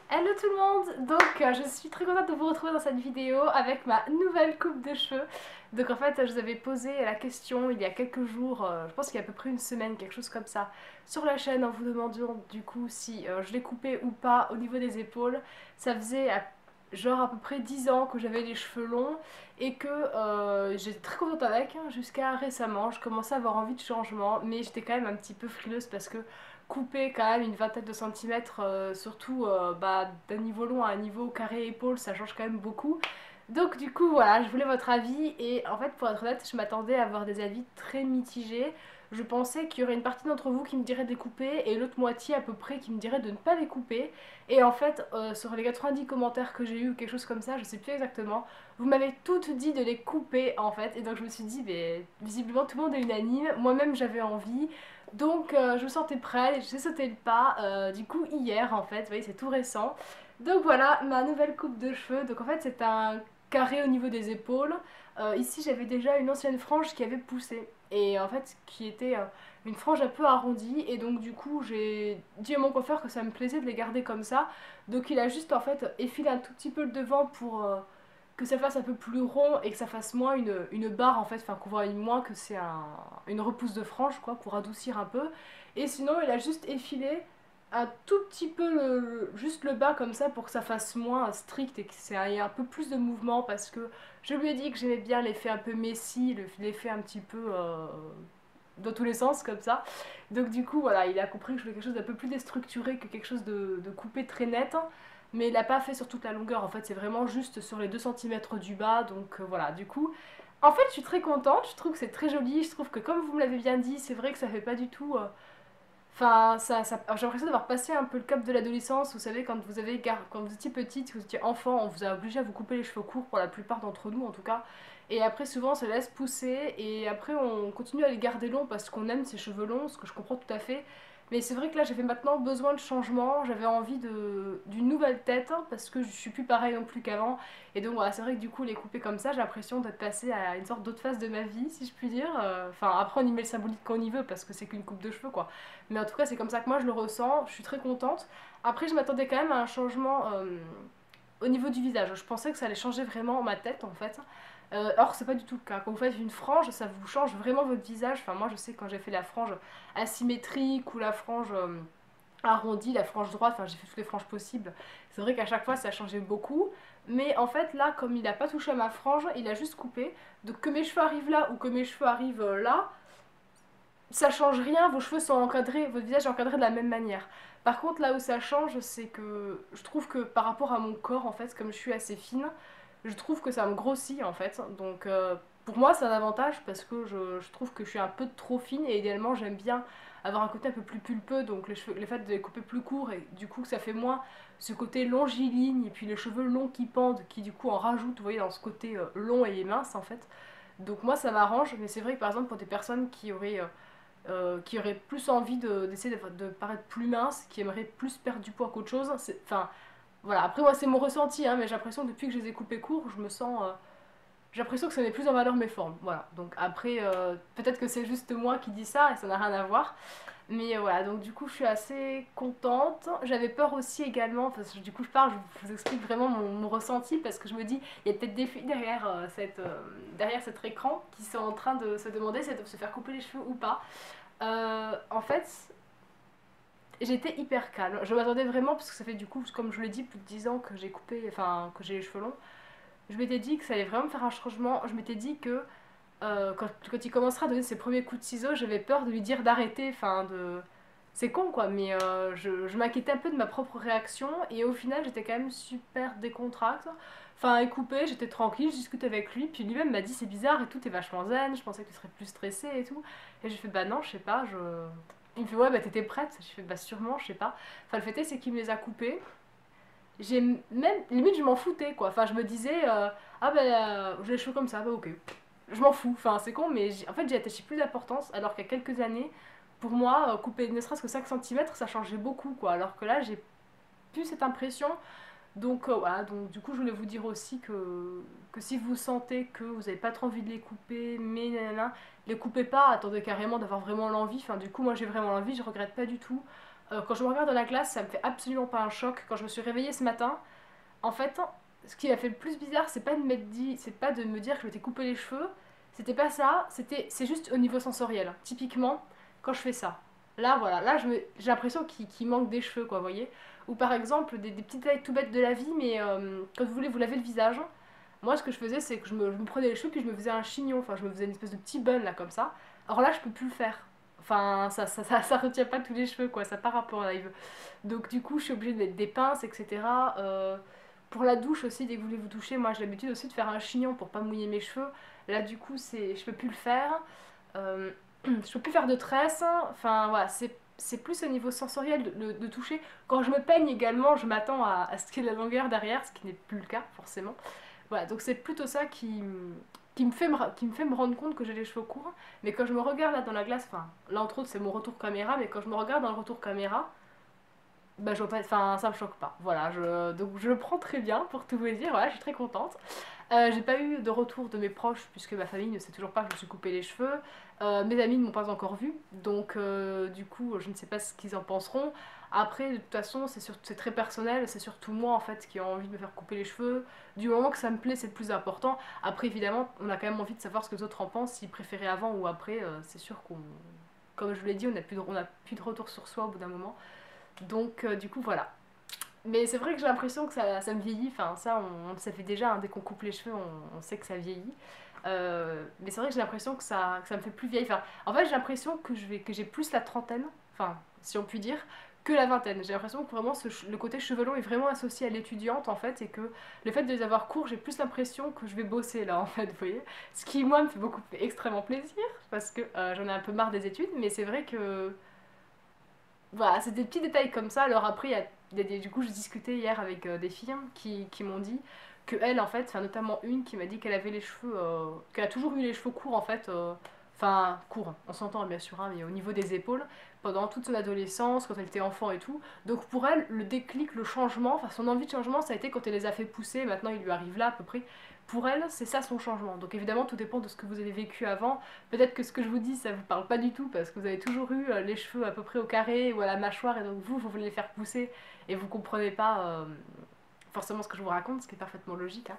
Hello tout le monde. Donc je suis très contente de vous retrouver dans cette vidéo avec ma nouvelle coupe de cheveux. Donc en fait je vous avais posé la question il y a quelques jours, je pense qu'il y a à peu près une semaine, quelque chose comme ça, sur la chaîne en vous demandant du coup si je l'ai coupé ou pas au niveau des épaules. Ça faisait genre à peu près 10 ans que j'avais les cheveux longs et que j'étais très contente avec, hein, jusqu'à récemment. Je commençais à avoir envie de changement, mais j'étais quand même un petit peu frileuse parce que couper quand même une vingtaine de centimètres, surtout d'un niveau long à un niveau carré épaule, ça change quand même beaucoup. Donc du coup voilà, je voulais votre avis et en fait pour être honnête, je m'attendais à avoir des avis très mitigés. Je pensais qu'il y aurait une partie d'entre vous qui me dirait de les couper et l'autre moitié à peu près qui me dirait de ne pas les couper. Et en fait, sur les 90 commentaires que j'ai eu, quelque chose comme ça, je sais plus exactement, vous m'avez toutes dit de les couper en fait. Et donc je me suis dit, mais visiblement tout le monde est unanime, moi-même j'avais envie. Donc je me sentais prête, j'ai sauté le pas, du coup hier en fait, vous voyez c'est tout récent. Donc voilà ma nouvelle coupe de cheveux, donc en fait c'est un carré au niveau des épaules. Ici j'avais déjà une ancienne frange qui avait poussé et en fait qui était une frange un peu arrondie et donc du coup j'ai dit à mon coiffeur que ça me plaisait de les garder comme ça. Donc il a juste en fait effilé un tout petit peu le devant pour que ça fasse un peu plus rond et que ça fasse moins une barre en fait, enfin qu'on voit moins que c'est une repousse de frange quoi, pour adoucir un peu. Et sinon il a juste effilé un tout petit peu juste le bas comme ça pour que ça fasse moins strict et que ça ait un peu plus de mouvement parce que je lui ai dit que j'aimais bien l'effet un peu messy, l'effet un petit peu dans tous les sens comme ça. Donc du coup voilà, il a compris que je voulais quelque chose d'un peu plus déstructuré que quelque chose de coupé très net. Mais il l'a pas fait sur toute la longueur, en fait c'est vraiment juste sur les 2 centimètres du bas, donc voilà, du coup en fait je suis très contente, je trouve que c'est très joli, je trouve que comme vous me l'avez bien dit, c'est vrai que ça fait pas du tout enfin, j'ai l'impression d'avoir passé un peu le cap de l'adolescence. Vous savez, quand vous étiez petite, quand vous étiez enfant, on vous a obligé à vous couper les cheveux courts, pour la plupart d'entre nous en tout cas. Et après, souvent, on se laisse pousser. Et après, on continue à les garder longs parce qu'on aime ses cheveux longs, ce que je comprends tout à fait. Mais c'est vrai que là, j'avais maintenant besoin de changement. J'avais envie d'une nouvelle tête, hein, parce que je suis plus pareil non plus qu'avant. Et donc, voilà, c'est vrai que du coup, les couper comme ça, j'ai l'impression d'être passée à une sorte d'autre phase de ma vie, si je puis dire. Enfin, après, on y met le symbolique quand on y veut, parce que c'est qu'une coupe de cheveux, quoi. Mais en tout cas, c'est comme ça que moi je le ressens. Je suis très contente. Après, je m'attendais quand même à un changement au niveau du visage. Je pensais que ça allait changer vraiment ma tête en fait. Or, c'est pas du tout le cas. Quand vous faites une frange, ça vous change vraiment votre visage. Enfin, moi je sais que quand j'ai fait la frange asymétrique ou la frange arrondie, la frange droite, enfin j'ai fait toutes les franges possibles. C'est vrai qu'à chaque fois ça changeait beaucoup. Mais en fait, là, comme il a pas touché à ma frange, il a juste coupé. Donc que mes cheveux arrivent là ou que mes cheveux arrivent là, ça change rien, vos cheveux sont encadrés, votre visage est encadré de la même manière. Par contre, là où ça change, c'est que je trouve que par rapport à mon corps, en fait, comme je suis assez fine, je trouve que ça me grossit, en fait. Donc, pour moi, c'est un avantage parce que je trouve que je suis un peu trop fine et idéalement, j'aime bien avoir un côté un peu plus pulpeux, donc le fait de les couper plus court et du coup, que ça fait moins ce côté longiligne et puis les cheveux longs qui pendent, qui du coup en rajoutent, vous voyez, dans ce côté long et mince, en fait. Donc, moi, ça m'arrange, mais c'est vrai que par exemple, pour des personnes qui auraient plus envie d'essayer de paraître plus mince, qui aimeraient plus perdre du poids qu'autre chose. Enfin, voilà. Après, moi, c'est mon ressenti, hein, mais j'ai l'impression que depuis que je les ai coupés courts, je me sens. J'ai l'impression que ça met plus en valeur mes formes. Voilà. Donc après, peut-être que c'est juste moi qui dis ça et ça n'a rien à voir. Mais voilà, donc du coup, je suis assez contente. J'avais peur aussi également, parce que du coup, je parle, je vous explique vraiment mon ressenti, parce que je me dis, il y a peut-être des filles derrière, derrière cet écran qui sont en train de se demander si elles doivent se faire couper les cheveux ou pas. En fait, j'étais hyper calme. Je m'attendais vraiment, parce que ça fait du coup, comme je vous l'ai dit, plus de 10 ans que j'ai coupé, enfin, que j'ai les cheveux longs. Je m'étais dit que ça allait vraiment me faire un changement. Je m'étais dit que quand il commencera à donner ses premiers coups de ciseaux, j'avais peur de lui dire d'arrêter, enfin de... C'est con quoi, mais je m'inquiétais un peu de ma propre réaction et au final j'étais quand même super décontracte. Enfin, et coupé, j'étais tranquille, je discutais avec lui, puis lui-même m'a dit c'est bizarre et tout, t'es vachement zen, je pensais que tu serais plus stressée et tout. Et j'ai fait bah non, je sais pas, je... Il me fait ouais bah t'étais prête, je fais bah sûrement, je sais pas. Enfin le fait est c'est qu'il me les a coupés. J'ai même, limite je m'en foutais quoi, enfin je me disais ah bah j'ai les cheveux comme ça, bah ok, je m'en fous. Enfin, c'est con, mais en fait, j'ai attaché plus d'importance. Alors qu'il y a quelques années, pour moi, couper ne serait-ce que 5 centimètres ça changeait beaucoup, quoi. Alors que là, j'ai plus cette impression. Donc, voilà. Donc, du coup, je voulais vous dire aussi que si vous sentez que vous n'avez pas trop envie de les couper, mais nanana, les coupez pas. Attendez carrément d'avoir vraiment l'envie. Enfin, du coup, moi, j'ai vraiment l'envie. Je regrette pas du tout. Quand je me regarde dans la glace, ça me fait absolument pas un choc. Quand je me suis réveillée ce matin, en fait, ce qui a fait le plus bizarre, c'est pas de me dire que je m'étais coupé les cheveux, c'était pas ça, c'est juste au niveau sensoriel. Typiquement, quand je fais ça, là voilà, j'ai l'impression qu'il manque des cheveux, quoi, vous voyez. Ou par exemple, des petits détails tout bêtes de la vie, mais quand vous voulez vous laver le visage, moi ce que je faisais, c'est que je me prenais les cheveux, puis je me faisais un chignon, enfin je me faisais une espèce de petit bun là, comme ça. Alors là, je peux plus le faire. Enfin, ça retient pas tous les cheveux, quoi, ça part un peu en live. Donc du coup, je suis obligée de mettre des pinces, etc. Pour la douche aussi, dès que vous voulez vous doucher, moi j'ai l'habitude aussi de faire un chignon pour pas mouiller mes cheveux. Là du coup, je peux plus le faire. Euh, je peux plus faire de tresses. Enfin voilà, c'est plus au niveau sensoriel de toucher. Quand je me peigne également, je m'attends à ce qu'il y ait de la longueur derrière, ce qui n'est plus le cas forcément. Voilà, donc c'est plutôt ça qui me fait me rendre compte que j'ai les cheveux courts. Mais quand je me regarde là dans la glace, enfin là entre autres c'est mon retour caméra, mais quand je me regarde dans le retour caméra, bah, enfin, ça me choque pas. Voilà, donc je le prends très bien pour tout vous dire. Voilà, je suis très contente. J'ai pas eu de retour de mes proches puisque ma famille ne sait toujours pas que je me suis coupé les cheveux. Mes amis ne m'ont pas encore vu, donc du coup je ne sais pas ce qu'ils en penseront. Après, de toute façon, c'est très personnel, c'est surtout moi en fait qui ai envie de me faire couper les cheveux. Du moment que ça me plaît, c'est le plus important. Après, évidemment, on a quand même envie de savoir ce que les autres en pensent, s'ils préféraient avant ou après. C'est sûr qu'on, comme je vous l'ai dit, on a plus de retour sur soi au bout d'un moment. Donc du coup voilà. Mais c'est vrai que j'ai l'impression que ça me vieillit, enfin ça ça fait déjà, hein, dès qu'on coupe les cheveux on sait que ça vieillit. Mais c'est vrai que j'ai l'impression que ça me fait plus vieille. Enfin, en fait j'ai l'impression que j'ai plus la trentaine, enfin si on peut dire, que la vingtaine. J'ai l'impression que vraiment le côté cheveux longs est vraiment associé à l'étudiante en fait et que le fait de les avoir courts j'ai plus l'impression que je vais bosser là en fait, vous voyez. Ce qui moi me fait extrêmement plaisir parce que j'en ai un peu marre des études mais c'est vrai que voilà, c'est des petits détails comme ça. Alors après, du coup, je discutais hier avec des filles qui m'ont dit que elle, en fait, enfin notamment une qui m'a dit qu'elle avait les cheveux, qu'elle a toujours eu les cheveux courts en fait, enfin courts, on s'entend bien sûr, hein, mais au niveau des épaules, pendant toute son adolescence, quand elle était enfant et tout. Donc pour elle, le déclic, le changement, enfin son envie de changement, ça a été quand elle les a fait pousser. Maintenant, il lui arrive là à peu près. Pour elle, c'est ça son changement. Donc évidemment, tout dépend de ce que vous avez vécu avant. Peut-être que ce que je vous dis, ça vous parle pas du tout parce que vous avez toujours eu les cheveux à peu près au carré ou à la mâchoire et donc vous voulez les faire pousser et vous comprenez pas forcément ce que je vous raconte, ce qui est parfaitement logique, hein.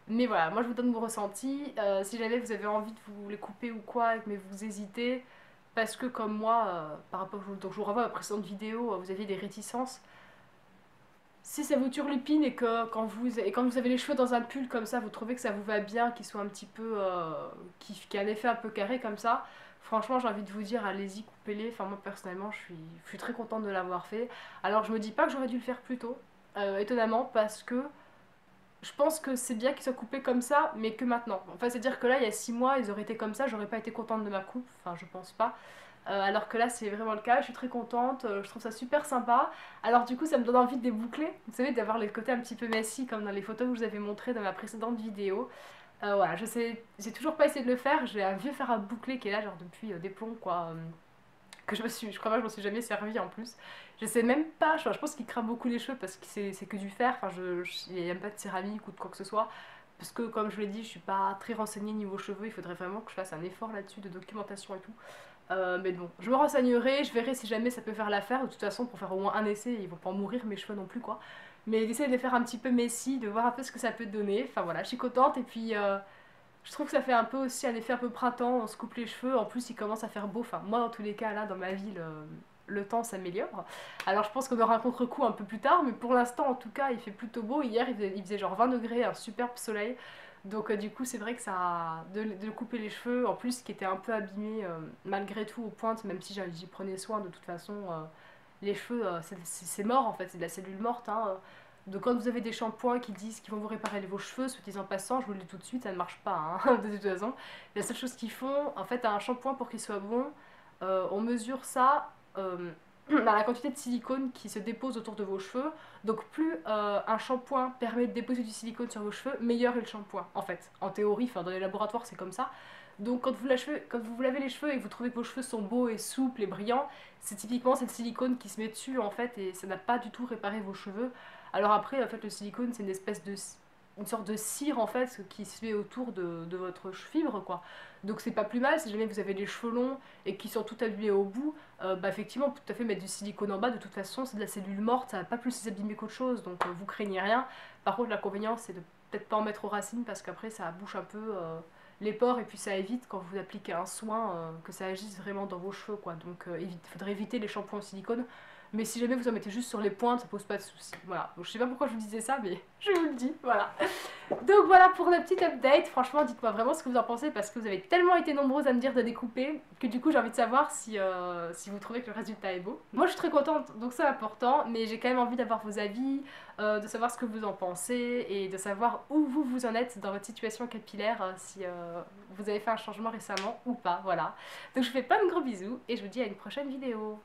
Mais voilà, moi je vous donne mon ressenti. Si jamais vous avez envie de vous les couper ou quoi, mais vous hésitez, parce que comme moi, par rapport, donc je vous renvoie à la précédente vidéo, vous aviez des réticences. Si ça vous turlupine et que quand vous avez les cheveux dans un pull comme ça, vous trouvez que ça vous va bien, qu'il soit un petit peu, qui a un effet un peu carré comme ça, franchement j'ai envie de vous dire allez-y, coupez-les. Enfin moi personnellement je suis très contente de l'avoir fait. Alors je me dis pas que j'aurais dû le faire plus tôt, étonnamment, parce que je pense que c'est bien qu'ils soient coupés comme ça, mais que maintenant. Enfin c'est à dire que là il y a 6 mois ils auraient été comme ça, j'aurais pas été contente de ma coupe, enfin je pense pas. Alors que là c'est vraiment le cas, je suis très contente, je trouve ça super sympa. Alors du coup ça me donne envie de les boucler, vous savez, d'avoir les côtés un petit peu messy comme dans les photos que je vous avais montrées dans ma précédente vidéo. Voilà, j'ai toujours pas essayé de le faire, j'ai un vieux fer à boucler qui est là genre depuis des plombs quoi, je crois pas que je m'en suis jamais servi en plus. Je sais même pas, je pense qu'il crame beaucoup les cheveux parce que c'est que du fer, enfin il n'y a même pas de céramique ou de quoi que ce soit. Parce que comme je l'ai dit, je suis pas très renseignée niveau cheveux, il faudrait vraiment que je fasse un effort là-dessus de documentation et tout. Mais bon, je me renseignerai, je verrai si jamais ça peut faire l'affaire. De toute façon, pour faire au moins un essai, ils vont pas en mourir mes cheveux non plus quoi. Mais d'essayer de les faire un petit peu messy, de voir un peu ce que ça peut donner. Enfin voilà, je suis contente et puis je trouve que ça fait un peu aussi un effet un peu printemps, on se coupe les cheveux, en plus il commence à faire beau. Enfin moi dans tous les cas là dans ma ville, le temps s'améliore. Alors je pense qu'on aura un contre-coup un peu plus tard, mais pour l'instant en tout cas il fait plutôt beau. Hier il faisait genre 20 degrés, un superbe soleil. Donc du coup c'est vrai que ça de couper les cheveux, en plus qui était un peu abîmé malgré tout aux pointes, même si j'y prenais soin de toute façon, les cheveux c'est mort en fait, c'est de la cellule morte, hein. Donc quand vous avez des shampoings qui disent qu'ils vont vous réparer vos cheveux, soit disant passant, je vous le dis tout de suite, ça ne marche pas, hein, de toute façon. La seule chose qu'ils font, en fait, un shampoing pour qu'il soit bon, on mesure ça à la quantité de silicone qui se dépose autour de vos cheveux. Donc plus un shampoing permet de déposer du silicone sur vos cheveux, meilleur est le shampoing, en fait. En théorie, enfin dans les laboratoires c'est comme ça. Donc quand vous lavez les cheveux et que vous trouvez que vos cheveux sont beaux et souples et brillants, c'est typiquement cette silicone qui se met dessus en fait et ça n'a pas du tout réparé vos cheveux. Alors après, en fait, le silicone, c'est une espèce de... une sorte de cire en fait qui se fait autour de votre fibre quoi. Donc c'est pas plus mal si jamais vous avez les cheveux longs et qui sont tout abîmés au bout, bah effectivement tout à fait mettre du silicone en bas, de toute façon c'est de la cellule morte, ça va pas plus s'abîmer qu'autre chose, donc vous craignez rien. Par contre l'inconvénient c'est de peut-être pas en mettre aux racines parce qu'après ça bouche un peu les pores et puis ça évite quand vous appliquez un soin que ça agisse vraiment dans vos cheveux quoi. Donc il faudrait éviter les shampoings en silicone. Mais si jamais vous en mettez juste sur les pointes, ça pose pas de soucis. Voilà. Donc je sais pas pourquoi je vous disais ça, mais je vous le dis. Voilà. Donc voilà pour le petit update. Franchement, dites-moi vraiment ce que vous en pensez parce que vous avez tellement été nombreuses à me dire de découper que du coup j'ai envie de savoir si vous trouvez que le résultat est beau. Moi je suis très contente, donc c'est important, mais j'ai quand même envie d'avoir vos avis, de savoir ce que vous en pensez et de savoir où vous en êtes dans votre situation capillaire, si vous avez fait un changement récemment ou pas. Voilà. Donc je vous fais plein de gros bisous et je vous dis à une prochaine vidéo.